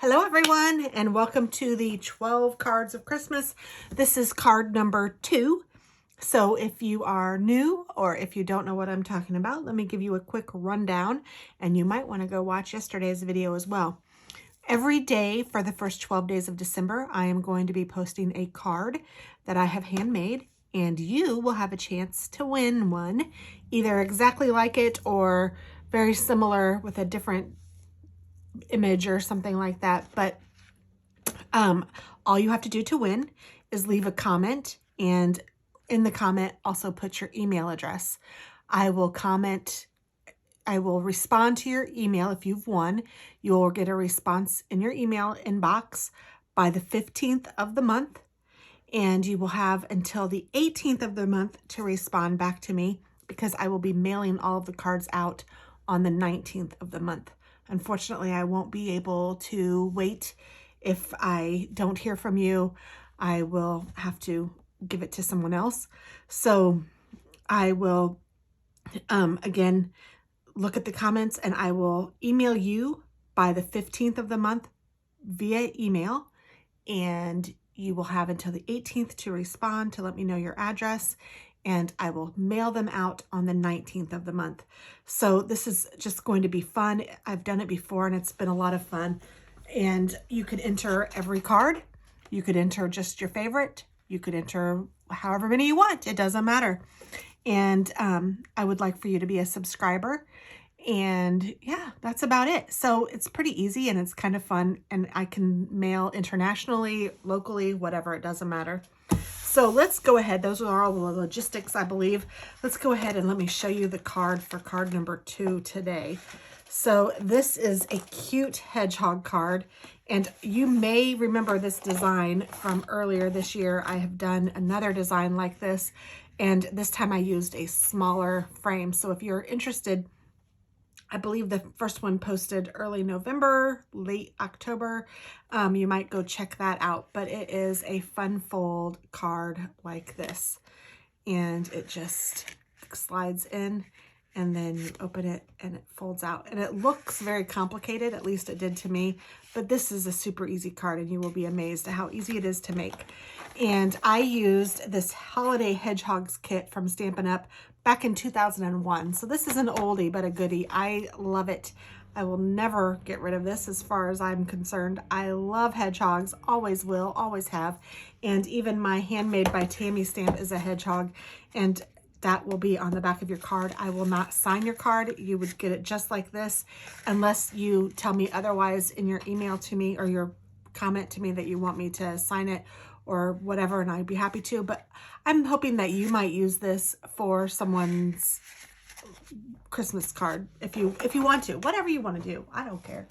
Hello everyone, and welcome to the 12 cards of Christmas. This is card number 2. So if you are new or if you don't know what I'm talking about, let me give you a quick rundown, and you might want to go watch yesterday's video as well. Every day for the first 12 days of December, I am going to be posting a card that I have handmade, and you will have a chance to win one, either exactly like it or very similar with a different image or something like that. But all you have to do to win is leave a comment, and in the comment also put your email address. I will respond to your email. If you've won, you'll get a response in your email inbox by the 15th of the month, and you will have until the 18th of the month to respond back to me, because I will be mailing all of the cards out on the 19th of the month. Unfortunately, I won't be able to wait. If I don't hear from you, I will have to give it to someone else. So I will, again, look at the comments, and I will email you by the 15th of the month via email, and you will have until the 18th to respond to let me know your address, and I will mail them out on the 19th of the month. So this is just going to be fun. I've done it before and it's been a lot of fun. And you could enter every card. You could enter just your favorite. You could enter however many you want. It doesn't matter. And I would like for you to be a subscriber. And yeah, that's about it. So it's pretty easy and it's kind of fun. And I can mail internationally, locally, whatever. It doesn't matter. So let's go ahead. Those are all the logistics, I believe. Let's go ahead and let me show you the card for card number 2 today. So this is a cute hedgehog card, and you may remember this design from earlier this year. I have done another design like this, and this time I used a smaller frame. So if you're interested, I believe the first one posted early November, late October. You might go check that out, but it is a fun fold card like this, and it just slides in, and then you open it and it folds out, and it looks very complicated, at least it did to me, but this is a super easy card, and you will be amazed at how easy it is to make. And I used this holiday hedgehogs kit from Stampin' Up! Back in 2001. So this is an oldie but a goodie. I love it. I will never get rid of this as far as I'm concerned. I love hedgehogs, always will, always have. And even my Handmade by Tammy stamp is a hedgehog, and that will be on the back of your card. I will not sign your card. You would get it just like this, unless you tell me otherwise in your email to me or your comment to me that you want me to sign it or whatever, and I'd be happy to. But I'm hoping that you might use this for someone's Christmas card if you want to. Whatever you want to do, I don't care.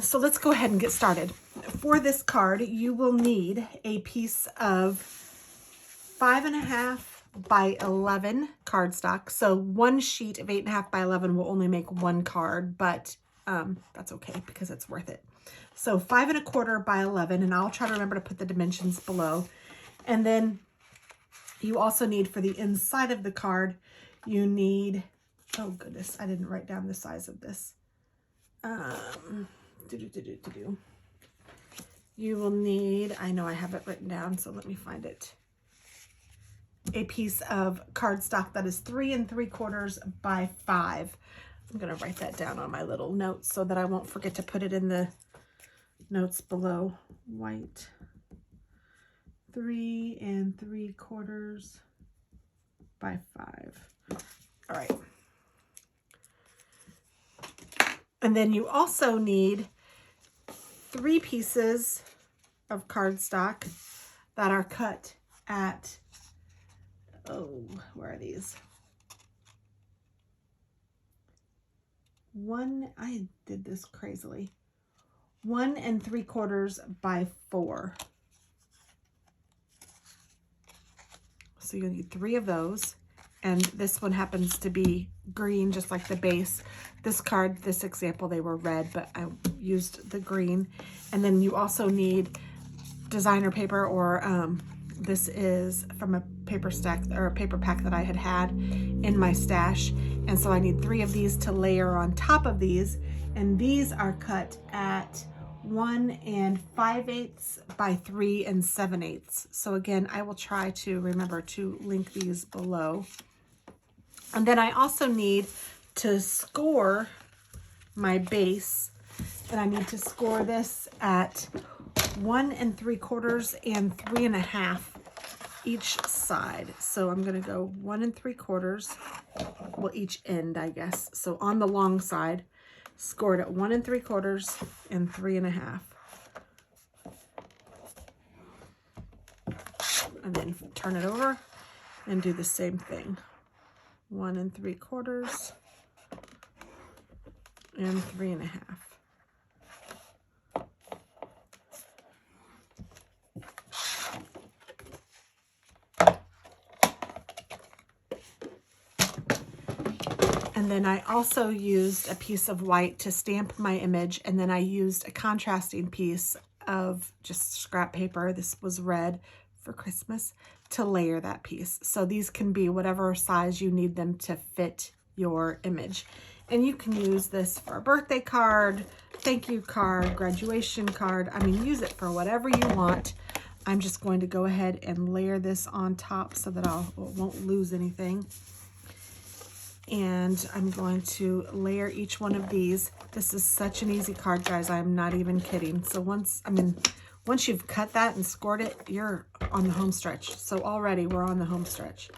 So let's go ahead and get started. For this card, you will need a piece of 5.5 by 11 cardstock. So one sheet of 8.5 by 11 will only make one card, but that's okay because it's worth it. So 5.25 by 11, and I'll try to remember to put the dimensions below. And then you also need, for the inside of the card, you need, oh goodness, I didn't write down the size of this. You will need, I know I have it written down, so let me find it. A piece of cardstock that is 3 3/4 by 5. I'm going to write that down on my little notes so that I won't forget to put it in the notes below. White, 3 3/4 by 5. All right. And then you also need 3 pieces of cardstock that are cut at, oh, where are these? I did this crazily. 1 3/4 by 4. So you'll need 3 of those. And this one happens to be green, just like the base. This card, this example, they were red, but I used the green. And then you also need designer paper, or this is from a paper stack or a paper pack that I had in my stash. And so I need 3 of these to layer on top of these. And these are cut at 1 5/8 by 3 7/8. So again, I will try to remember to link these below. And then I also need to score my base, and I need to score this at 1 3/4 and 3 1/2 each side. So I'm going to go 1 3/4, well, each end, I guess. So on the long side, score it at 1 3/4 and 3 1/2. And then turn it over and do the same thing. 1 3/4 and 3 1/2. And then I also used a piece of white to stamp my image, and then I used a contrasting piece of just scrap paper, this was red for Christmas, to layer that piece. So these can be whatever size you need them to fit your image. And you can use this for a birthday card, thank you card, graduation card. I mean, use it for whatever you want. I'm just going to go ahead and layer this on top so that I won't lose anything. And I'm going to layer each one of these. This is such an easy card, guys. I'm not even kidding. So once you've cut that and scored it, you're on the home stretch. So already we're on the home stretch.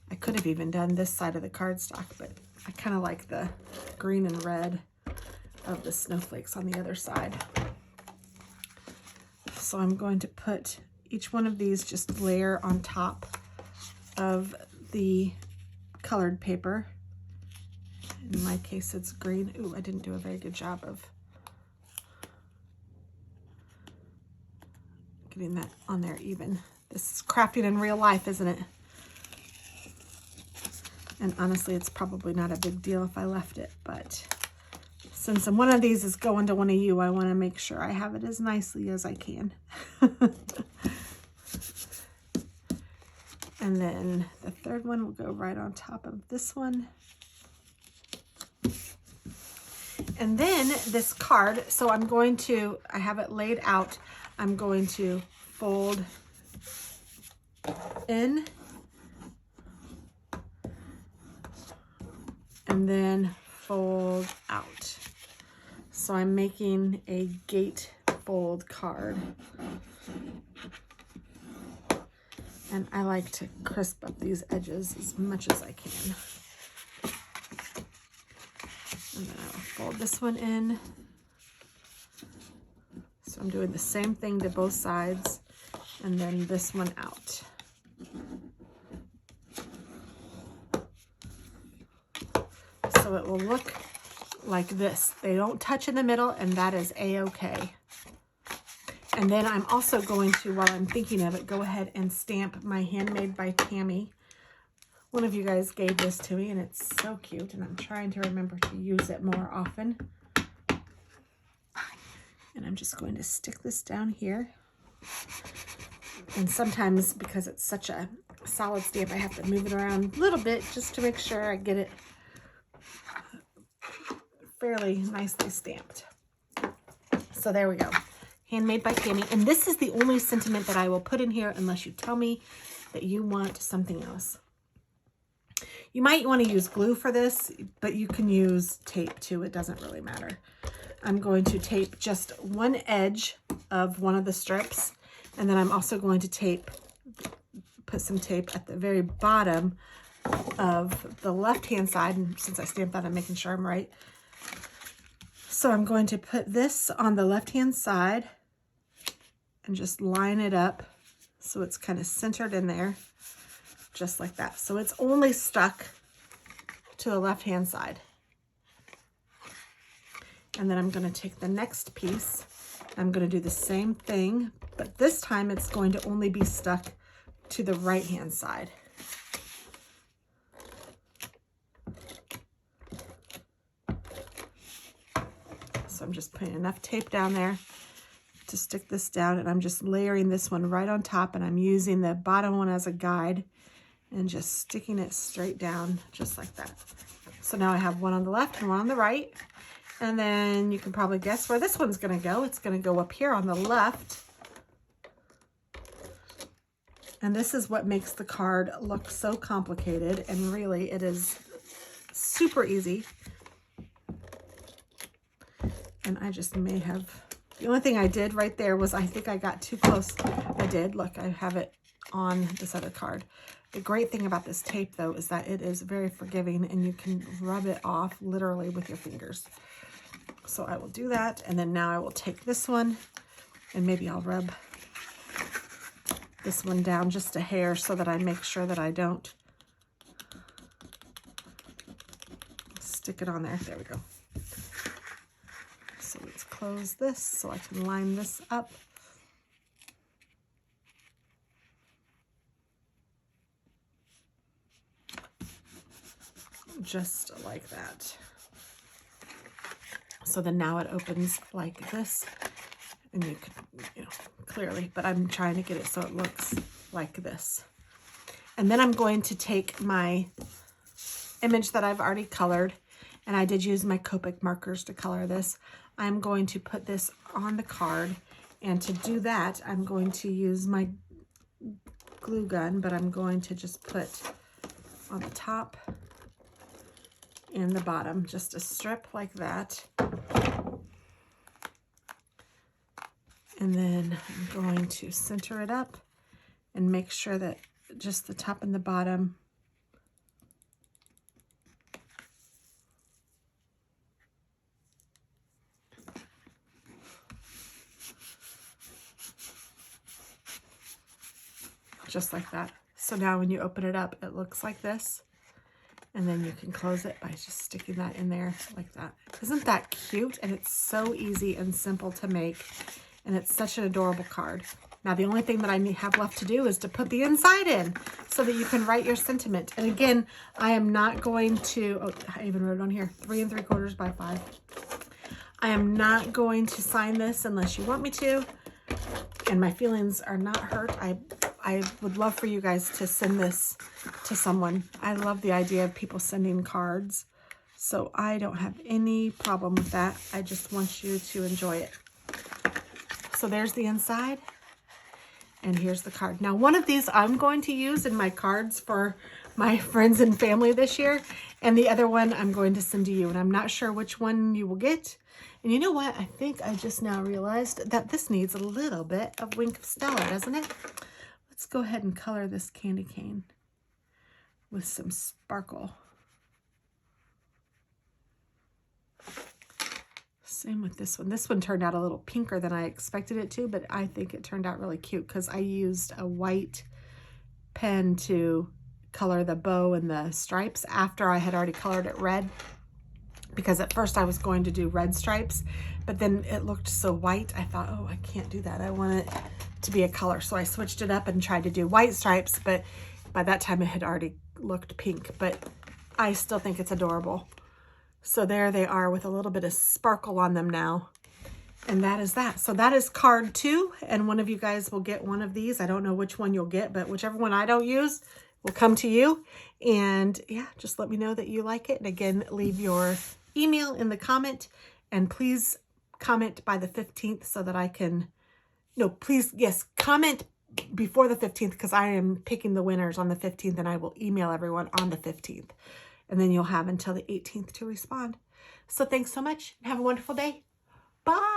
I could have even done this side of the cardstock, but I kind of like the green and red of the snowflakes on the other side. So I'm going to put each one of these, just layer on top of the colored paper. In my case, it's green. Ooh, I didn't do a very good job of getting that on there even. This is crafting in real life, isn't it? And honestly, it's probably not a big deal if I left it, but since one of these is going to one of you, I want to make sure I have it as nicely as I can. And then the third one will go right on top of this one. And then this card, so I have it laid out. I'm going to fold in and then fold out. So I'm making a gate fold card. And I like to crisp up these edges as much as I can. And then I'll fold this one in. So I'm doing the same thing to both sides, and then this one out. So it will look like this. They don't touch in the middle, and that is a-okay. And then I'm also going to, while I'm thinking of it, go ahead and stamp my Handmade by Tammy. One of you guys gave this to me, and it's so cute, and I'm trying to remember to use it more often. And I'm just going to stick this down here. And sometimes, because it's such a solid stamp, I have to move it around a little bit just to make sure I get it fairly nicely stamped. So there we go. Handmade by Tammy. And this is the only sentiment that I will put in here unless you tell me that you want something else. You might want to use glue for this, but you can use tape too. It doesn't really matter. I'm going to tape just one edge of one of the strips, and then I'm also going to put some tape at the very bottom of the left-hand side. And since I stamped that, I'm making sure I'm right. So I'm going to put this on the left-hand side and just line it up so it's kind of centered in there, just like that. So it's only stuck to the left-hand side. And then I'm going to take the next piece. I'm going to do the same thing, but this time it's going to only be stuck to the right-hand side. So I'm just putting enough tape down there to stick this down, and I'm just layering this one right on top, and I'm using the bottom one as a guide and just sticking it straight down just like that. So now I have one on the left and one on the right, And then you can probably guess where this one's going to go. It's going to go up here on the left. And this is what makes the card look so complicated. And really, it is super easy. And I just may have, the only thing I did right there was I think I got too close. I did. Look, I have it on this other card. The great thing about this tape, though, is that it is very forgiving and you can rub it off literally with your fingers. So I will do that. And then now I will take this one and maybe I'll rub this one down just a hair so that I make sure that I don't stick it on there. There we go. So let's close this so I can line this up. Just like that. So then now it opens like this, and you can, clearly, but I'm trying to get it so it looks like this. And then I'm going to take my image that I've already colored, and I did use my Copic markers to color this. I'm going to put this on the card, and to do that, I'm going to use my glue gun, but I'm going to just put on the top and the bottom, just a strip like that. And then I'm going to center it up and make sure that just the top and the bottom just like that. So now when you open it up, it looks like this. And then you can close it by just sticking that in there like that. Isn't that cute? And it's so easy and simple to make. And it's such an adorable card. Now the only thing that I have left to do is to put the inside in so that you can write your sentiment. And again, I am not going to, oh, I even wrote it on here, 3 3/4 by 5. I am not going to sign this unless you want me to. And my feelings are not hurt. I would love for you guys to send this to someone. I love the idea of people sending cards. So I don't have any problem with that. I just want you to enjoy it. So there's the inside. And here's the card. Now, one of these I'm going to use in my cards for my friends and family this year. And the other one I'm going to send to you. And I'm not sure which one you will get. And you know what? I think I just now realized that this needs a little bit of Wink of Stella, doesn't it? Let's go ahead and color this candy cane with some sparkle. Same with this one. This one turned out a little pinker than I expected it to, but I think it turned out really cute because I used a white pen to color the bow and the stripes after I had already colored it red. Because at first I was going to do red stripes, but then it looked so white. I thought, oh, I can't do that. I want it to be a color. So I switched it up and tried to do white stripes, but by that time it had already looked pink, but I still think it's adorable. So there they are with a little bit of sparkle on them now. And that is that. So that is card 2, and one of you guys will get one of these. I don't know which one you'll get, but whichever one I don't use will come to you. And yeah, just let me know that you like it. And again, leave your email in the comment, and please comment by the 15th so that I can, no, please, yes, comment before the 15th because I am picking the winners on the 15th and I will email everyone on the 15th. And then you'll have until the 18th to respond. So thanks so much and have a wonderful day. Bye.